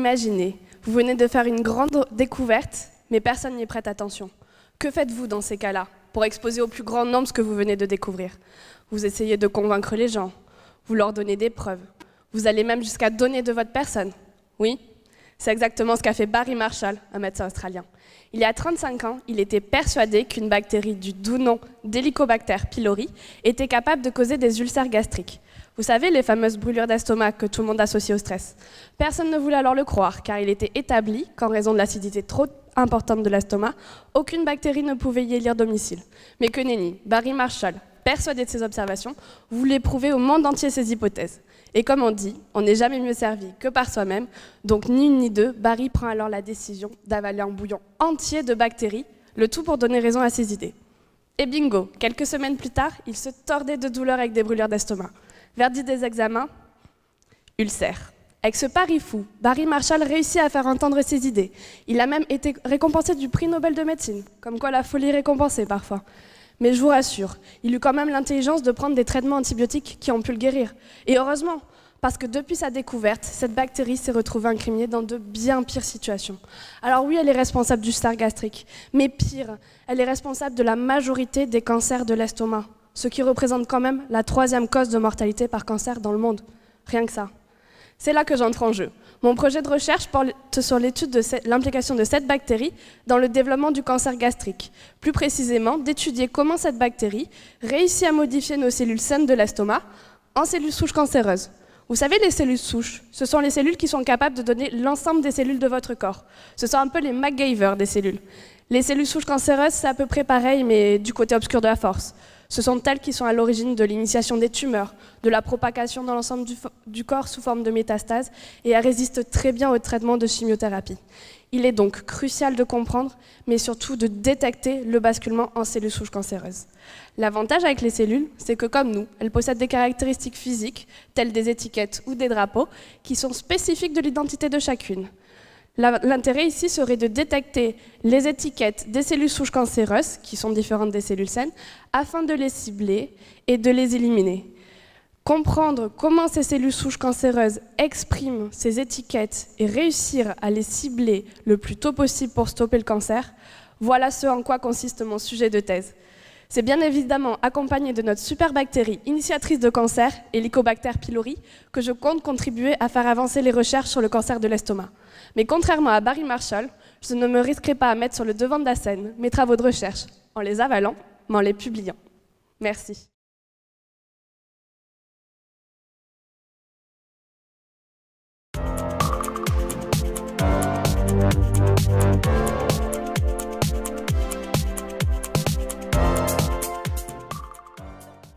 Imaginez, vous venez de faire une grande découverte, mais personne n'y prête attention. Que faites-vous dans ces cas-là pour exposer au plus grand nombre ce que vous venez de découvrir? Vous essayez de convaincre les gens, vous leur donnez des preuves, vous allez même jusqu'à donner de votre personne. Oui, c'est exactement ce qu'a fait Barry Marshall, un médecin australien. Il y a 35 ans, il était persuadé qu'une bactérie du doux nom d'Helicobacter pylori était capable de causer des ulcères gastriques. Vous savez, les fameuses brûlures d'estomac que tout le monde associe au stress. Personne ne voulait alors le croire, car il était établi qu'en raison de l'acidité trop importante de l'estomac, aucune bactérie ne pouvait y élire domicile. Mais que nenni, Barry Marshall, persuadé de ses observations, voulait prouver au monde entier ses hypothèses. Et comme on dit, on n'est jamais mieux servi que par soi-même, donc ni une ni deux, Barry prend alors la décision d'avaler un bouillon entier de bactéries, le tout pour donner raison à ses idées. Et bingo, quelques semaines plus tard, il se tordait de douleur avec des brûlures d'estomac. Verdict des examens, ulcère. Avec ce pari fou, Barry Marshall réussit à faire entendre ses idées. Il a même été récompensé du prix Nobel de médecine, comme quoi la folie est récompensée parfois. Mais je vous rassure, il eut quand même l'intelligence de prendre des traitements antibiotiques qui ont pu le guérir. Et heureusement, parce que depuis sa découverte, cette bactérie s'est retrouvée incriminée dans de bien pires situations. Alors oui, elle est responsable du ulcère gastrique, mais pire, elle est responsable de la majorité des cancers de l'estomac, ce qui représente quand même la 3e cause de mortalité par cancer dans le monde. Rien que ça. C'est là que j'entre en jeu. Mon projet de recherche porte sur l'étude de l'implication de cette bactérie dans le développement du cancer gastrique. Plus précisément, d'étudier comment cette bactérie réussit à modifier nos cellules saines de l'estomac en cellules souches cancéreuses. Vous savez, les cellules souches, ce sont les cellules qui sont capables de donner l'ensemble des cellules de votre corps. Ce sont un peu les MacGyver des cellules. Les cellules souches cancéreuses, c'est à peu près pareil, mais du côté obscur de la force. Ce sont elles qui sont à l'origine de l'initiation des tumeurs, de la propagation dans l'ensemble du corps sous forme de métastases, et elles résistent très bien au traitement de chimiothérapie. Il est donc crucial de comprendre, mais surtout de détecter le basculement en cellules souches cancéreuses. L'avantage avec les cellules, c'est que comme nous, elles possèdent des caractéristiques physiques, telles des étiquettes ou des drapeaux, qui sont spécifiques de l'identité de chacune. L'intérêt ici serait de détecter les étiquettes des cellules souches cancéreuses, qui sont différentes des cellules saines, afin de les cibler et de les éliminer. Comprendre comment ces cellules souches cancéreuses expriment ces étiquettes et réussir à les cibler le plus tôt possible pour stopper le cancer, voilà ce en quoi consiste mon sujet de thèse. C'est bien évidemment accompagné de notre super bactérie initiatrice de cancer, Helicobacter pylori, que je compte contribuer à faire avancer les recherches sur le cancer de l'estomac. Mais contrairement à Barry Marshall, je ne me risquerai pas à mettre sur le devant de la scène mes travaux de recherche en les avalant, mais en les publiant. Merci.